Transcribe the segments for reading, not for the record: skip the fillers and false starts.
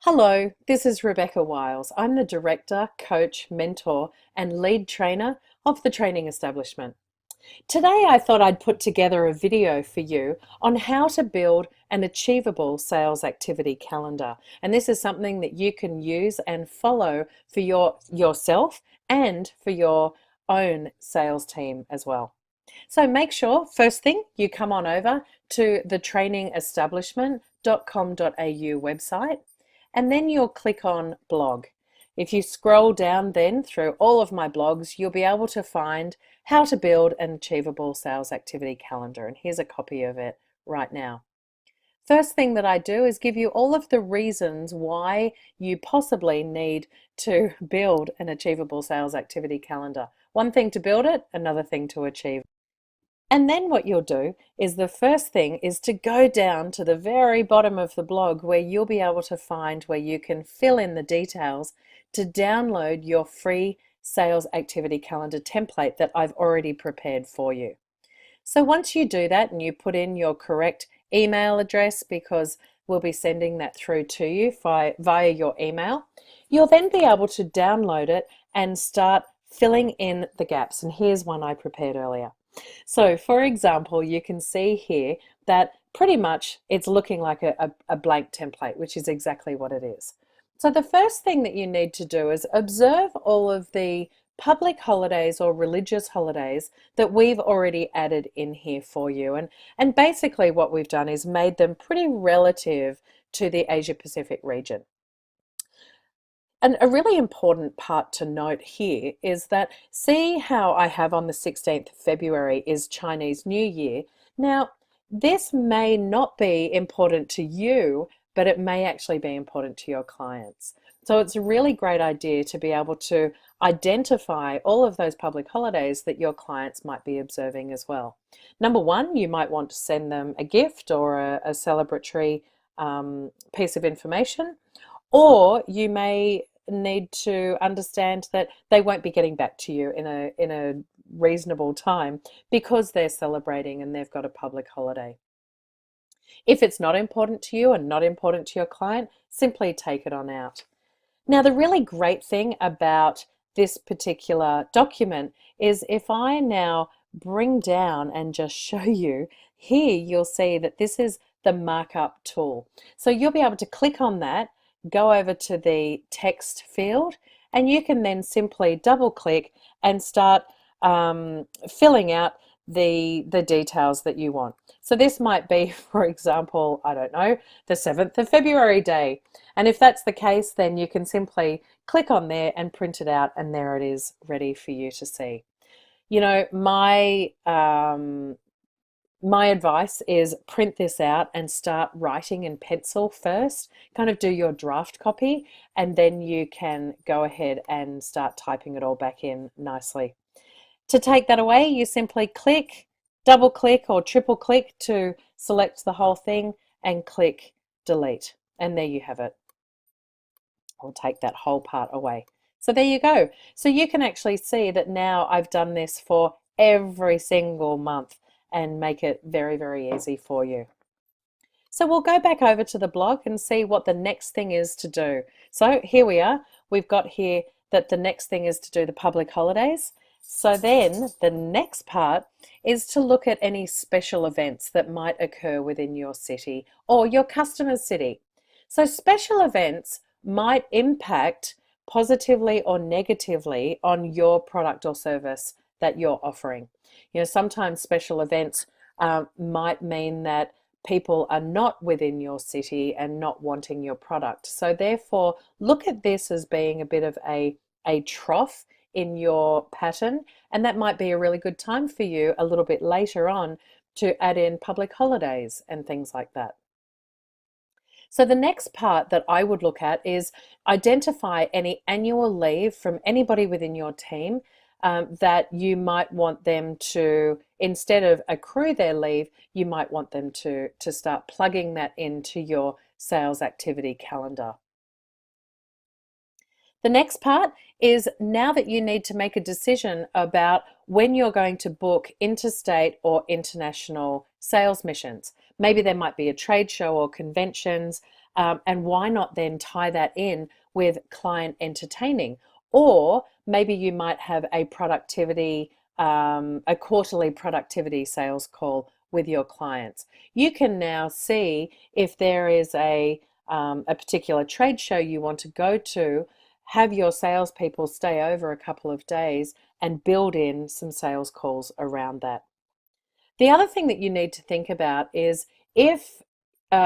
Hello, this is Rebecca Wiles. I'm the director, coach, mentor, and lead trainer of the training establishment. Today, I thought I'd put together a video for you on how to build an achievable sales activity calendar. And this is something that you can use and follow for yourself and for your own sales team as well. So make sure, first thing, you come on over to the trainingestablishment.com.au website, and then you'll click on blog. If you scroll down then through all of my blogs, you'll be able to find how to build an achievable sales activity calendar. And here's a copy of it right now. First thing that I do is give you all of the reasons why you possibly need to build an achievable sales activity calendar. One thing to build it, another thing to achieve. And then what you'll do is the first thing is to go down to the very bottom of the blog where you'll be able to find where you can fill in the details to download your free sales activity calendar template that I've already prepared for you. So once you do that and you put in your correct email address, because we'll be sending that through to you via your email, you'll then be able to download it and start filling in the gaps. And here's one I prepared earlier. So for example, you can see here that pretty much it's looking like a blank template, which is exactly what it is. So the first thing that you need to do is observe all of the public holidays or religious holidays that we've already added in here for you. And basically what we've done is made them pretty relative to the Asia Pacific region. And a really important part to note here is that see how I have on the 16th of February is Chinese New Year. Now, this may not be important to you, but it may actually be important to your clients. So it's a really great idea to be able to identify all of those public holidays that your clients might be observing as well. Number one, you might want to send them a gift or a celebratory piece of information. Or you may need to understand that they won't be getting back to you in a reasonable time because they're celebrating and they've got a public holiday. If it's not important to you and not important to your client, simply take it on out. Now, the really great thing about this particular document is if I now bring down and just show you, here you'll see that this is the markup tool. So you'll be able to click on that, go over to the text field, and you can then simply double click and start filling out the details that you want. So this might be, for example, I don't know, the 7th of February day. And if that's the case, then you can simply click on there and print it out, and there it is ready for you to see. You know, my advice is print this out and start writing in pencil first, kind of do your draft copy, and then you can go ahead and start typing it all back in nicely. To take that away, you simply click, double click or triple click to select the whole thing and click delete. And there you have it. I'll take that whole part away. So there you go. So you can actually see that now I've done this for every single month and make it very, very easy for you. So we'll go back over to the blog and see what the next thing is to do. So here we are. We've got here that the next thing is to do the public holidays. So then the next part is to look at any special events that might occur within your city or your customer's city. So special events might impact positively or negatively on your product or service that you're offering. You know, sometimes special events might mean that people are not within your city and not wanting your product. So therefore, look at this as being a bit of a trough in your pattern, and that might be a really good time for you a little bit later on to add in public holidays and things like that. So the next part that I would look at is identify any annual leave from anybody within your team that you might want them to, instead of accrue their leave, you might want them to start plugging that into your sales activity calendar. The next part is now that you need to make a decision about when you're going to book interstate or international sales missions. Maybe there might be a trade show or conventions And why not then tie that in with client entertaining? Or maybe you might have a a quarterly productivity sales call with your clients. You can now see if there is a particular trade show you want to go to, have your salespeople stay over a couple of days and build in some sales calls around that. The other thing that you need to think about is if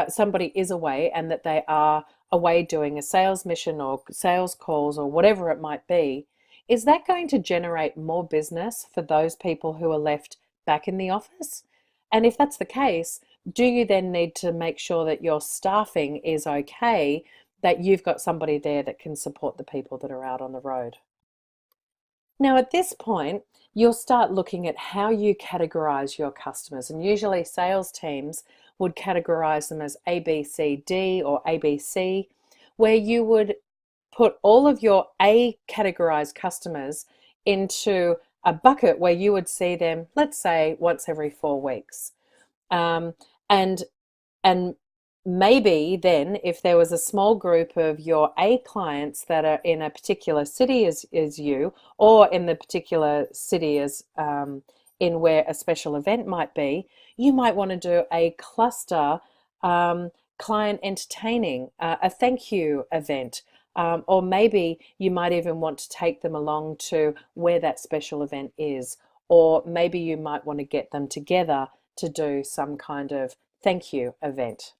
somebody is away and that they are away doing a sales mission or sales calls or whatever it might be, is that going to generate more business for those people who are left back in the office? And if that's the case, do you then need to make sure that your staffing is okay, that you've got somebody there that can support the people that are out on the road? Now, at this point, you'll start looking at how you categorize your customers. And usually sales teams would categorize them as A, B, C, D or ABC, where you would put all of your A categorized customers into a bucket where you would see them, let's say, once every 4 weeks. Um, and and maybe then, if there was a small group of your A clients that are in a particular city as you, or in the particular city as in where a special event might be, you might want to do a cluster client entertaining, a thank you event. Or maybe you might even want to take them along to where that special event is. Or maybe you might want to get them together to do some kind of thank you event.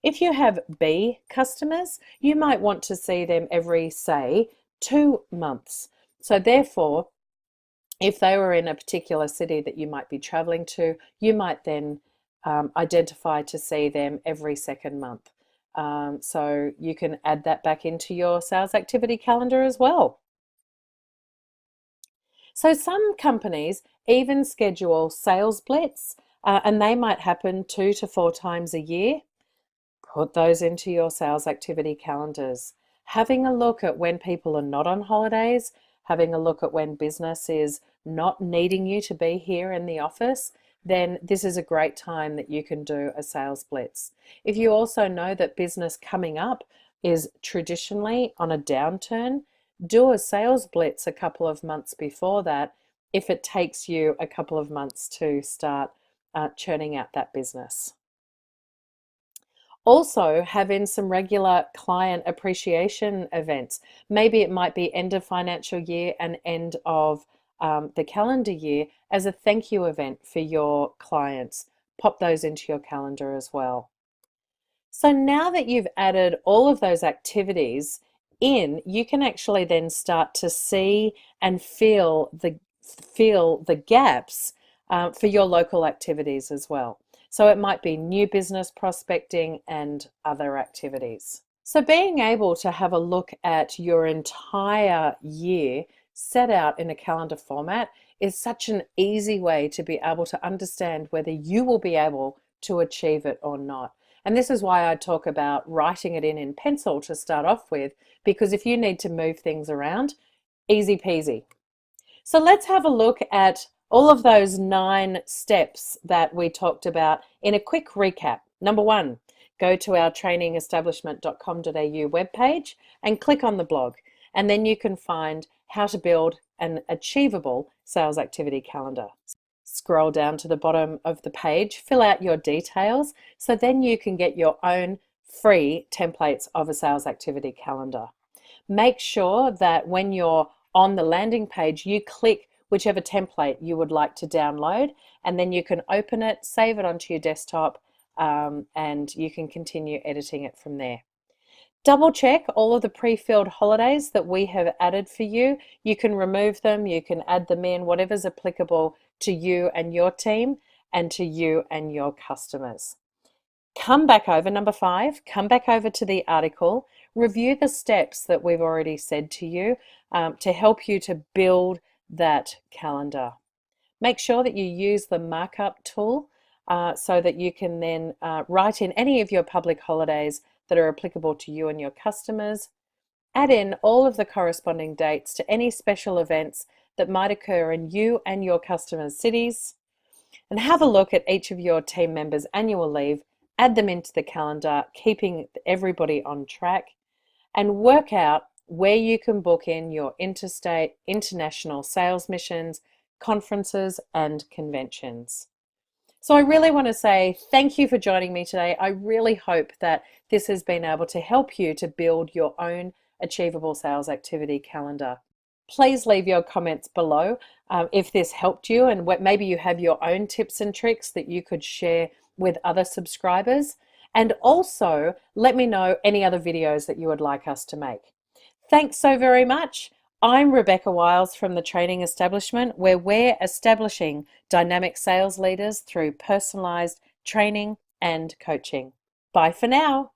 If you have B customers, you might want to see them every, say, 2 months. So therefore, if they were in a particular city that you might be traveling to, you might then identify to see them every second month. So you can add that back into your sales activity calendar as well. So some companies even schedule sales blitz, and they might happen 2 to 4 times a year. Put those into your sales activity calendars. Having a look at when people are not on holidays, having a look at when business is not needing you to be here in the office, then this is a great time that you can do a sales blitz. If you also know that business coming up is traditionally on a downturn, do a sales blitz a couple of months before that if it takes you a couple of months to start churning out that business. Also, have in some regular client appreciation events. Maybe it might be end of financial year and end of the calendar year as a thank you event for your clients. Pop those into your calendar as well. So now that you've added all of those activities in, you can actually then start to see and feel the gaps for your local activities as well. So it might be new business prospecting and other activities. So being able to have a look at your entire year set out in a calendar format is such an easy way to be able to understand whether you will be able to achieve it or not. And this is why I talk about writing it in pencil to start off with, because if you need to move things around, easy peasy. So let's have a look at all of those 9 steps that we talked about in a quick recap. Number 1, go to our trainingestablishment.com.au webpage and click on the blog. And then you can find how to build an achievable sales activity calendar. Scroll down to the bottom of the page, fill out your details, so then you can get your own free templates of a sales activity calendar. Make sure that when you're on the landing page, you click whichever template you would like to download, and then you can open it, save it onto your desktop, and you can continue editing it from there. Double check all of the pre-filled holidays that we have added for you. You can remove them, you can add them in, whatever's applicable to you and your team and to you and your customers. Come back over, number 5, come back over to the article, review the steps that we've already said to you to help you to build that calendar. Make sure that you use the markup tool so that you can then write in any of your public holidays that are applicable to you and your customers. Add in all of the corresponding dates to any special events that might occur in you and your customers' cities, and have a look at each of your team members' annual leave add them into the calendar, keeping everybody on track, and work out where you can book in your interstate, international sales missions, conferences, and conventions. So I really want to say thank you for joining me today. I really hope that this has been able to help you to build your own achievable sales activity calendar. Please leave your comments below if this helped you, and maybe you have your own tips and tricks that you could share with other subscribers. And also let me know any other videos that you would like us to make. Thanks so very much. I'm Rebecca Wiles from the Training Establishment, where we're establishing dynamic sales leaders through personalized training and coaching. Bye for now.